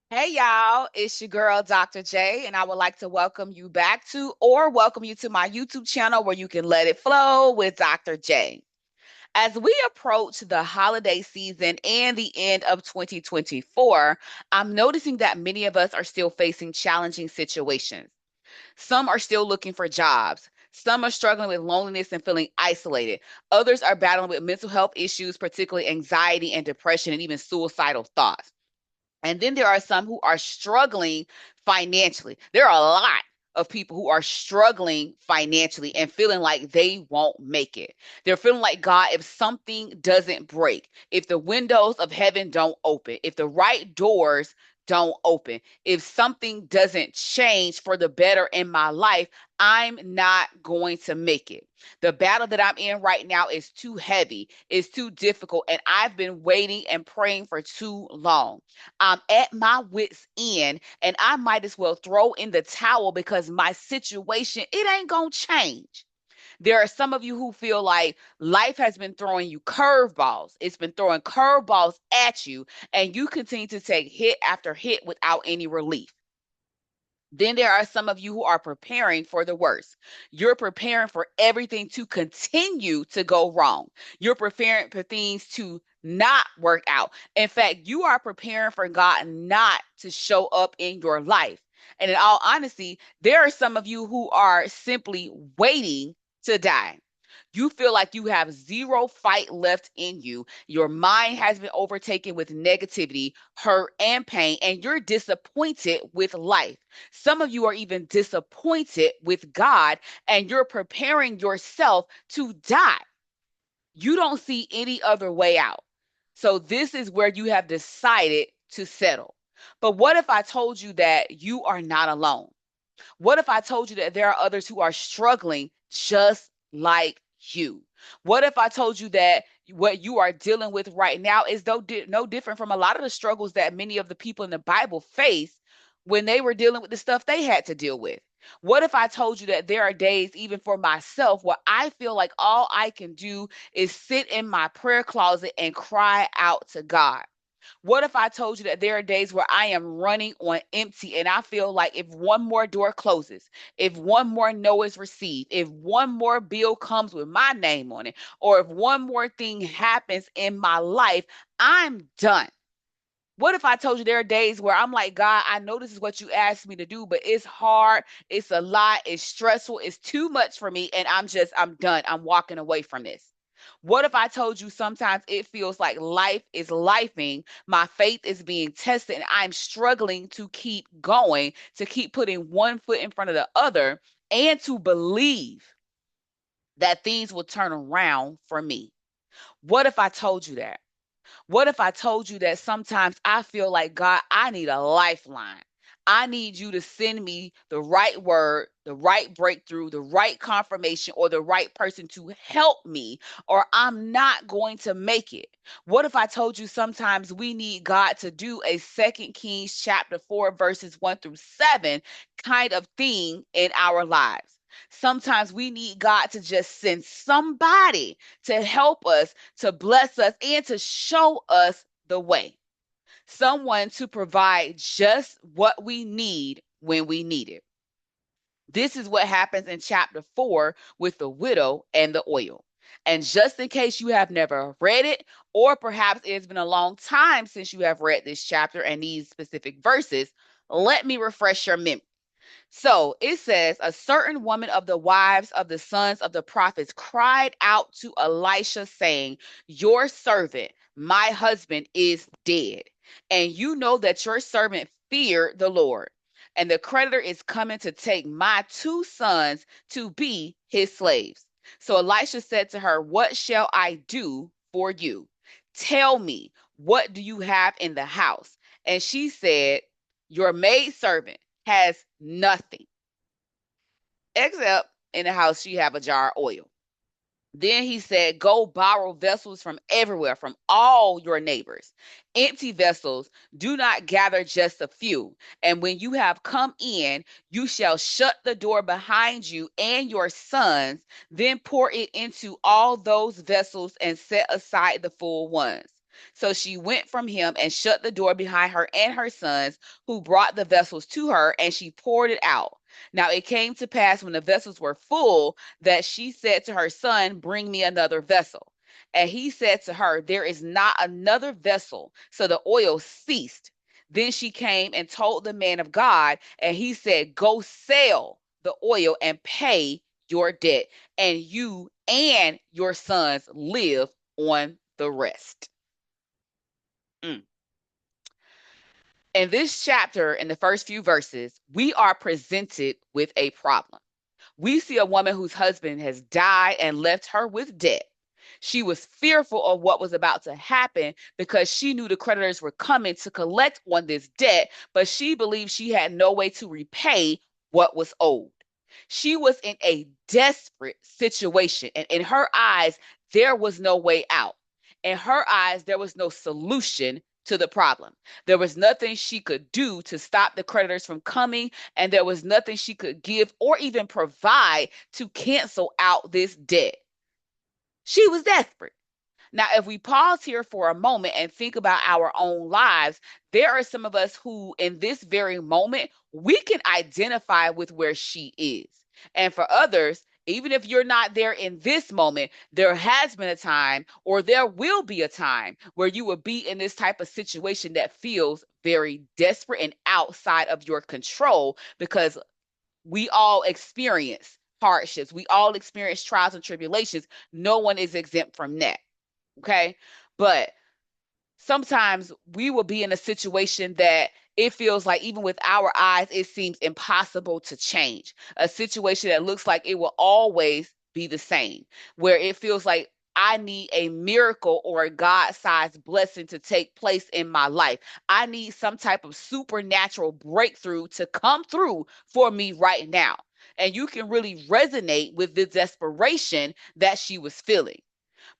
Hey y'all, it's your girl Dr. J, and I would like to welcome you back to or welcome you to my YouTube channel where you can let it flow with Dr. J. As we approach the holiday season and the end of 2024, I'm noticing that many of us are still facing challenging situations. Some are still looking for jobs. Some are struggling with loneliness and feeling isolated. Others are battling with mental health issues, particularly anxiety and depression, and even suicidal thoughts. And then there are some who are struggling financially. There are a lot of people who are struggling financially and feeling like they won't make it. They're feeling like, God, if something doesn't break, if the windows of heaven don't open, if the right doors don't open, if something doesn't change for the better in my life, I'm not going to make it. The battle that I'm in right now is too heavy, it's too difficult, and I've been waiting and praying for too long. I'm at my wits' end, and I might as well throw in the towel because my situation, it ain't gonna change. There are some of you who feel like life has been throwing you curveballs. It's been throwing curveballs at you, and you continue to take hit after hit without any relief. Then there are some of you who are preparing for the worst. You're preparing for everything to continue to go wrong. You're preparing for things to not work out. In fact, you are preparing for God not to show up in your life. And in all honesty, there are some of you who are simply waiting to die. You feel like you have zero fight left in you. Your mind has been overtaken with negativity, hurt, and pain, and you're disappointed with life. Some of you are even disappointed with God, and you're preparing yourself to die. You don't see any other way out. So, this is where you have decided to settle. But what if I told you that you are not alone? What if I told you that there are others who are struggling just like you? What if I told you that what you are dealing with right now is no different from a lot of the struggles that many of the people in the Bible faced when they were dealing with the stuff they had to deal with? What if I told you that there are days, even for myself, where I feel like all I can do is sit in my prayer closet and cry out to God? What if I told you that there are days where I am running on empty and I feel like if one more door closes, if one more no is received, if one more bill comes with my name on it, or if one more thing happens in my life, I'm done? What if I told you there are days where I'm like, God, I know this is what you asked me to do, but it's hard, it's a lot, it's stressful, it's too much for me, and I'm done. I'm walking away from this. What if I told you sometimes it feels like life is lifing, my faith is being tested, and I'm struggling to keep going, to keep putting one foot in front of the other, and to believe that things will turn around for me? What if I told you that? What if I told you that sometimes I feel like, God, I need a lifeline? I need you to send me the right word, the right breakthrough, the right confirmation, or the right person to help me, or I'm not going to make it. What if I told you sometimes we need God to do a Second Kings chapter 4, verses 1 through 7 kind of thing in our lives? Sometimes we need God to just send somebody to help us, to bless us, and to show us the way. Someone to provide just what we need when we need it. This is what happens in chapter 4 with the widow and the oil. And just in case you have never read it, or perhaps it's been a long time since you have read this chapter and these specific verses, let me refresh your memory. So it says, a certain woman of the wives of the sons of the prophets cried out to Elisha, saying, your servant, my husband, is dead. And you know that your servant feared the Lord. And the creditor is coming to take my two sons to be his slaves. So Elisha said to her, what shall I do for you? Tell me, what do you have in the house? And she said, your maidservant has nothing except in the house she have a jar of oil. Then he said, go borrow vessels from everywhere, from all your neighbors. Empty vessels, do not gather just a few. And when you have come in, you shall shut the door behind you and your sons, then pour it into all those vessels and set aside the full ones. So she went from him and shut the door behind her and her sons, who brought the vessels to her, and she poured it out. Now it came to pass when the vessels were full that she said to her son, Bring me another vessel. And he said to her, There is not another vessel. So the oil ceased. Then she came and told the man of God, and he said, Go sell the oil and pay your debt, and you and your sons live on the rest. Mm. In this chapter, in the first few verses, we are presented with a problem. We see a woman whose husband has died and left her with debt. She was fearful of what was about to happen because she knew the creditors were coming to collect on this debt, but she believed she had no way to repay what was owed. She was in a desperate situation, and in her eyes, there was no way out. In her eyes, there was no solution to the problem. There was nothing she could do to stop the creditors from coming, and there was nothing she could give or even provide to cancel out this debt. She was desperate. Now, if we pause here for a moment and think about our own lives, there are some of us who, in this very moment, we can identify with where she is. And for others, even if you're not there in this moment, there has been a time or there will be a time where you will be in this type of situation that feels very desperate and outside of your control, because we all experience hardships. We all experience trials and tribulations. No one is exempt from that. Okay. But sometimes we will be in a situation that it feels like, even with our eyes, it seems impossible to change. A situation that looks like it will always be the same, where it feels like I need a miracle or a God-sized blessing to take place in my life. I need some type of supernatural breakthrough to come through for me right now. And you can really resonate with the desperation that she was feeling.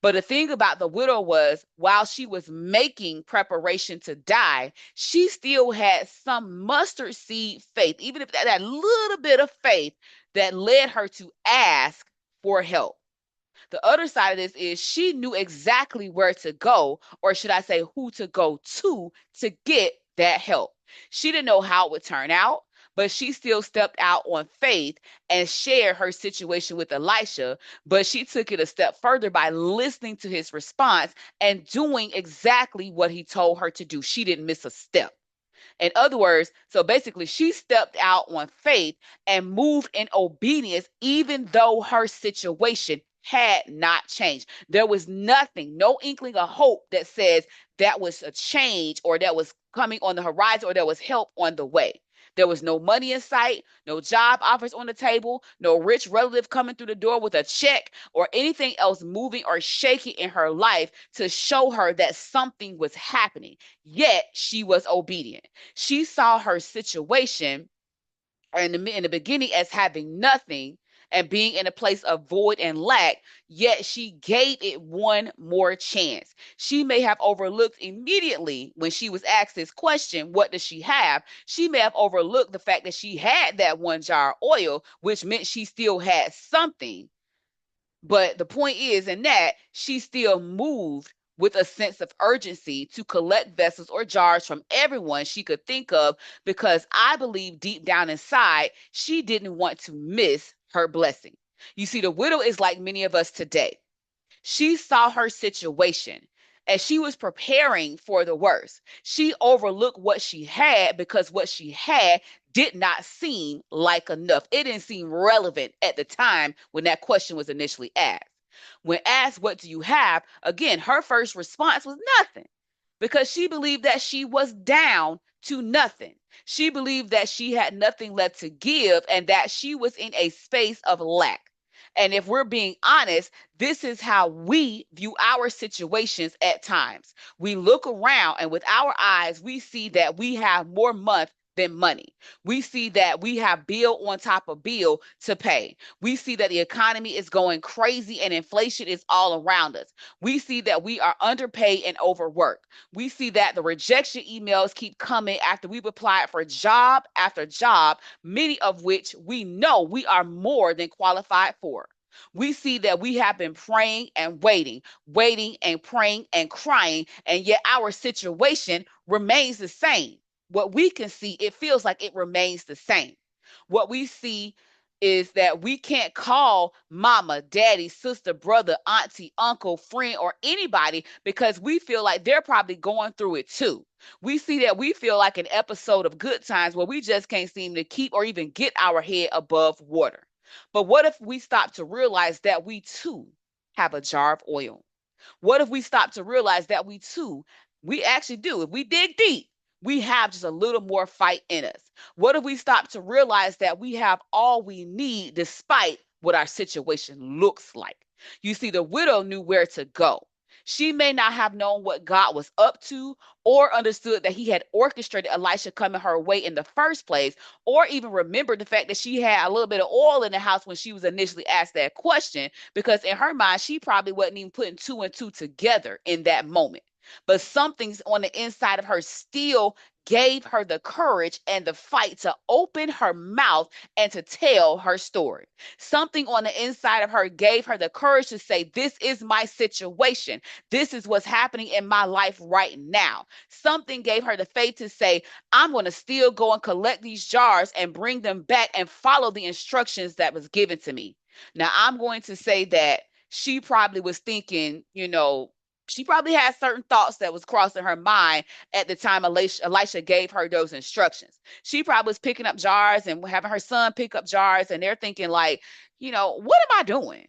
But the thing about the widow was, while she was making preparation to die, she still had some mustard seed faith, even if that little bit of faith that led her to ask for help. The other side of this is she knew exactly where to go, or should I say, who to go to get that help. She didn't know how it would turn out, but she still stepped out on faith and shared her situation with Elisha. But she took it a step further by listening to his response and doing exactly what he told her to do. She didn't miss a step. In other words, so basically, she stepped out on faith and moved in obedience, even though her situation had not changed. There was nothing, no inkling of hope that says that was a change or that was coming on the horizon or there was help on the way. There was no money in sight, no job offers on the table, no rich relative coming through the door with a check, or anything else moving or shaking in her life to show her that something was happening. Yet she was obedient. She saw her situation in the beginning as having nothing and being in a place of void and lack, yet she gave it one more chance. She may have overlooked immediately when she was asked this question, what does she have? She may have overlooked the fact that she had that one jar of oil, which meant she still had something. But the point is, in that, she still moved with a sense of urgency to collect vessels or jars from everyone she could think of, because I believe deep down inside, she didn't want to miss her blessing. You see, the widow is like many of us today. She saw her situation and she was preparing for the worst. She overlooked what she had because what she had did not seem like enough. It didn't seem relevant at the time when that question was initially asked. When asked, What do you have? Again, her first response was nothing, because she believed that she was down to nothing. She believed that she had nothing left to give and that she was in a space of lack. And if we're being honest, this is how we view our situations at times. We look around and with our eyes, we see that we have more month than money. We see that we have bill on top of bill to pay. We see that the economy is going crazy and inflation is all around us. We see that we are underpaid and overworked. We see that the rejection emails keep coming after we've applied for job after job, many of which we know we are more than qualified for. We see that we have been praying and waiting, waiting and praying and crying, and yet our situation remains the same. What we can see, it feels like it remains the same. What we see is that we can't call mama, daddy, sister, brother, auntie, uncle, friend, or anybody because we feel like they're probably going through it too. We see that we feel like an episode of Good Times where we just can't seem to keep or even get our head above water. But what if we stop to realize that we too have a jar of oil? What if we stop to realize that we too, we actually do, if we dig deep, we have just a little more fight in us? What if we stop to realize that we have all we need despite what our situation looks like? You see, the widow knew where to go. She may not have known what God was up to or understood that he had orchestrated Elisha coming her way in the first place, or even remembered the fact that she had a little bit of oil in the house when she was initially asked that question, because in her mind, she probably wasn't even putting two and two together in that moment. But something's on the inside of her still gave her the courage and the fight to open her mouth and to tell her story. Something on the inside of her gave her the courage to say, this is my situation. This is what's happening in my life right now. Something gave her the faith to say, I'm going to still go and collect these jars and bring them back and follow the instructions that was given to me. Now, I'm going to say that she probably was thinking, she probably had certain thoughts that was crossing her mind at the time Elisha gave her those instructions. She probably was picking up jars and having her son pick up jars, and they're thinking like, what am I doing?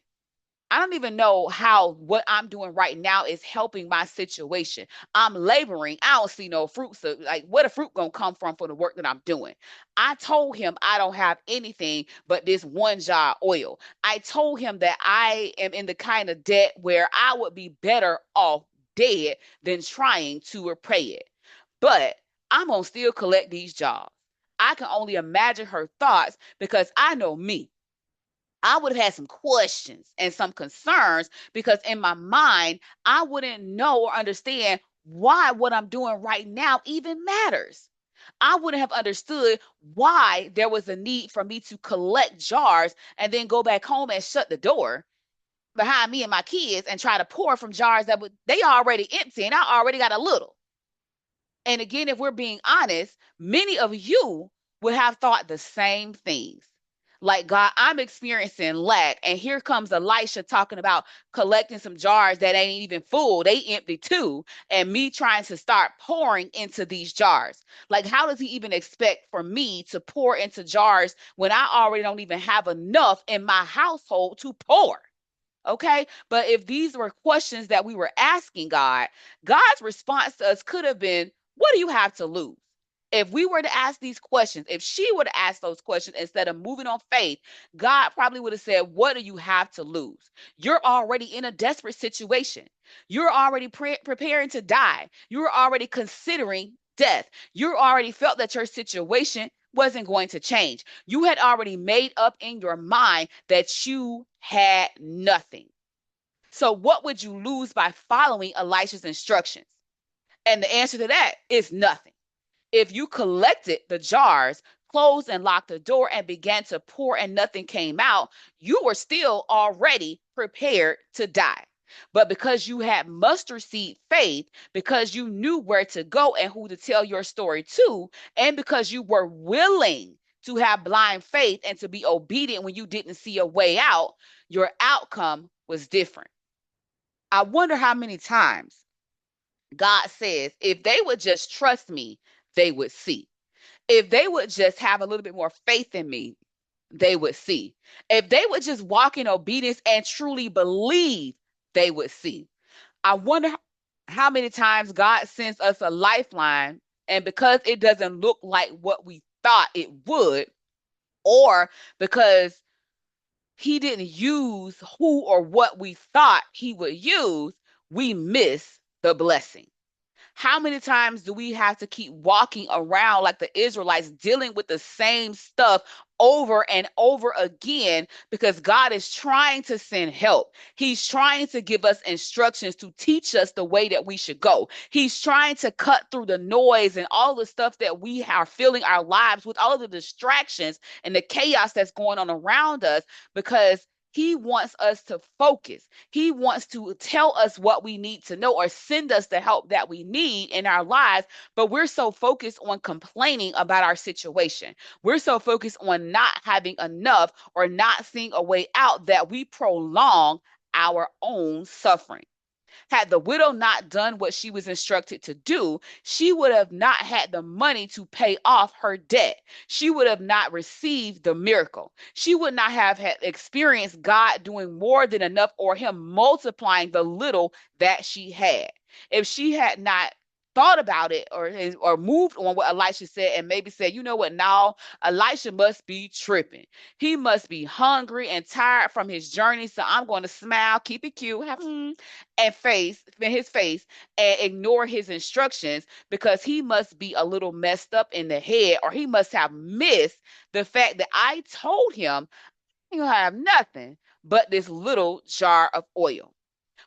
I don't even know how what I'm doing right now is helping my situation. I'm laboring. I don't see no fruit. So, like, where the fruit gonna come from for the work that I'm doing? I told him I don't have anything but this one jar of oil. I told him that I am in the kind of debt where I would be better off dead than trying to repay it. But I'm gonna still collect these jars. I can only imagine her thoughts because I know me. I would have had some questions and some concerns because in my mind, I wouldn't know or understand why what I'm doing right now even matters. I wouldn't have understood why there was a need for me to collect jars and then go back home and shut the door behind me and my kids and try to pour from jars that they already empty and I already got a little. And again, if we're being honest, many of you would have thought the same things. Like, God, I'm experiencing lack. And here comes Elisha talking about collecting some jars that ain't even full. They empty too. And me trying to start pouring into these jars. Like, how does he even expect for me to pour into jars when I already don't even have enough in my household to pour? Okay. But if these were questions that we were asking God, God's response to us could have been, what do you have to lose? If we were to ask these questions, if she were to ask those questions instead of moving on faith, God probably would have said, what do you have to lose? You're already in a desperate situation. You're already preparing to die. You're already considering death. You already felt that your situation wasn't going to change. You had already made up in your mind that you had nothing. So, what would you lose by following Elisha's instructions? And the answer to that is nothing. If you collected the jars, closed and locked the door, and began to pour and nothing came out, you were still already prepared to die. But because you had mustard seed faith, because you knew where to go and who to tell your story to, and because you were willing to have blind faith and to be obedient when you didn't see a way out, your outcome was different. I wonder how many times God says, if they would just trust me, they would see. If they would just have a little bit more faith in me, they would see. If they would just walk in obedience and truly believe, they would see. I wonder how many times God sends us a lifeline, and because it doesn't look like what we thought it would, or because he didn't use who or what we thought he would use, we miss the blessing. How many times do we have to keep walking around like the Israelites, dealing with the same stuff over and over again because God is trying to send help? He's trying to give us instructions to teach us the way that we should go. He's trying to cut through the noise and all the stuff that we are filling our lives with, all of the distractions and the chaos that's going on around us, because He wants us to focus. He wants to tell us what we need to know or send us the help that we need in our lives. But we're so focused on complaining about our situation. We're so focused on not having enough or not seeing a way out that we prolong our own suffering. Had the widow not done what she was instructed to do, she would have not had the money to pay off her debt. She would have not received the miracle. She would not have had experienced God doing more than enough or him multiplying the little that she had. If she had not thought about it or moved on what Elisha said and maybe said, you know what, now Elisha must be tripping. He must be hungry and tired from his journey. So I'm going to smile, keep it cute, and face in his face and ignore his instructions because he must be a little messed up in the head or he must have missed the fact that I told him you have nothing but this little jar of oil.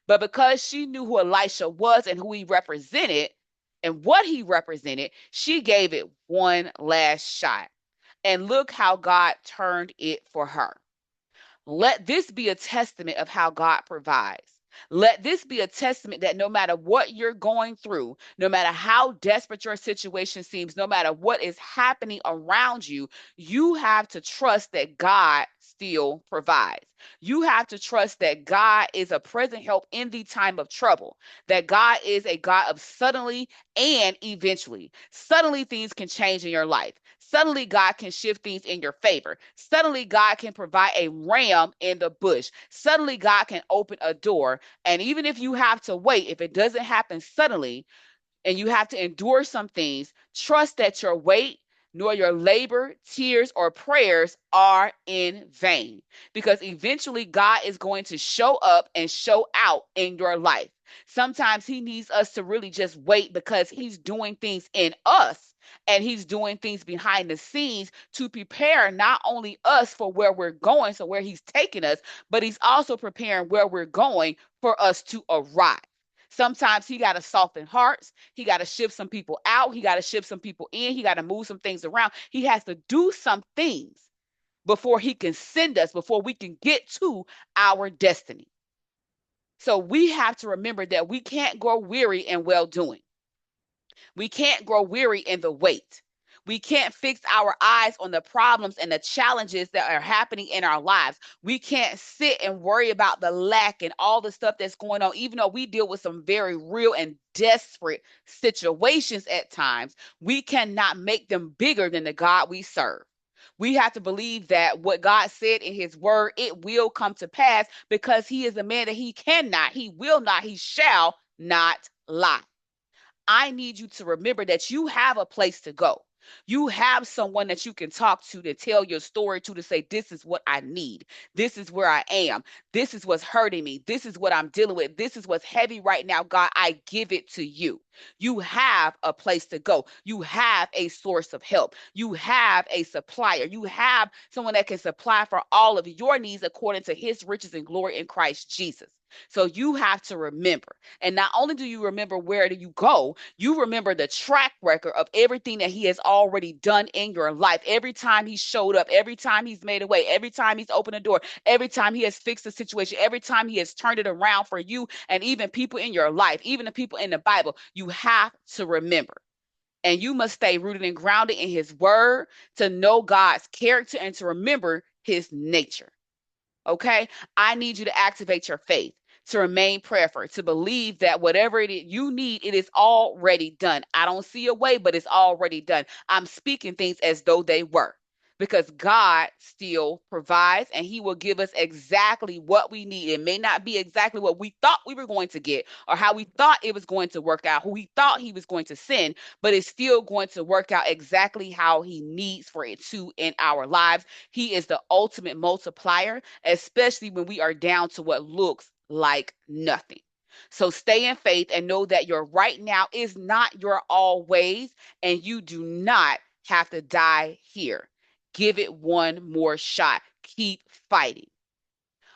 But because she knew who Elisha was and who he represented and what he represented, she gave it one last shot. And look how God turned it for her. Let this be a testament of how God provides. Let this be a testament that no matter what you're going through, no matter how desperate your situation seems, no matter what is happening around you, you have to trust that God still provides. You have to trust that God is a present help in the time of trouble, that God is a God of suddenly and eventually. Suddenly, things can change in your life. Suddenly, God can shift things in your favor. Suddenly, God can provide a ram in the bush. Suddenly, God can open a door. And even if you have to wait, if it doesn't happen suddenly, and you have to endure some things, trust that your wait, nor your labor, tears, or prayers are in vain. Because eventually God is going to show up and show out in your life. Sometimes He needs us to really just wait because He's doing things in us and He's doing things behind the scenes to prepare not only us for where we're going, so where He's taking us, but He's also preparing where we're going for us to arrive. Sometimes he got to soften hearts. He got to shift some people out. He got to shift some people in. He got to move some things around. He has to do some things before he can send us, before we can get to our destiny. So we have to remember that we can't grow weary in well doing. We can't grow weary in the wait. We can't fix our eyes on the problems and the challenges that are happening in our lives. We can't sit and worry about the lack and all the stuff that's going on, even though we deal with some very real and desperate situations at times. We cannot make them bigger than the God we serve. We have to believe that what God said in his word, it will come to pass because he is a man that he cannot, he will not, he shall not lie. I need you to remember that you have a place to go. You have someone that you can talk to tell your story to say, this is what I need. This is where I am. This is what's hurting me. This is what I'm dealing with. This is what's heavy right now. God, I give it to you. You have a place to go. You have a source of help. You have a supplier. You have someone that can supply for all of your needs according to his riches and glory in Christ Jesus. So you have to remember. And not only do you remember where do you go, you remember the track record of everything that he has already done in your life. Every time he showed up, every time he's made a way, every time he's opened a door, every time he has fixed a situation, every time he has turned it around for you and even people in your life, even the people in the Bible, you have to remember. And you must stay rooted and grounded in his word to know God's character and to remember his nature. Okay? I need you to activate your faith, to remain prayerful, to believe that whatever it is you need, it is already done. I don't see a way, but it's already done. I'm speaking things as though they were because God still provides and he will give us exactly what we need. It may not be exactly what we thought we were going to get or how we thought it was going to work out, who we thought he was going to send, but it's still going to work out exactly how he needs for it to in our lives. He is the ultimate multiplier, especially when we are down to what looks like nothing. So stay in faith and know that your right now is not your always, and you do not have to die here. Give it one more shot. Keep fighting.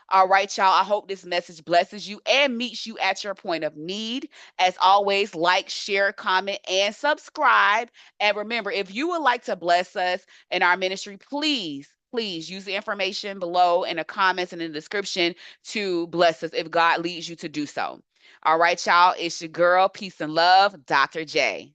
All right, y'all. I hope this message blesses you and meets you at your point of need. As always, like, share, comment, and subscribe. And remember, if you would like to bless us in our ministry, please please use the information below in the comments and in the description to bless us if God leads you to do so. All right, y'all. It's your girl. Peace and love, Dr. J.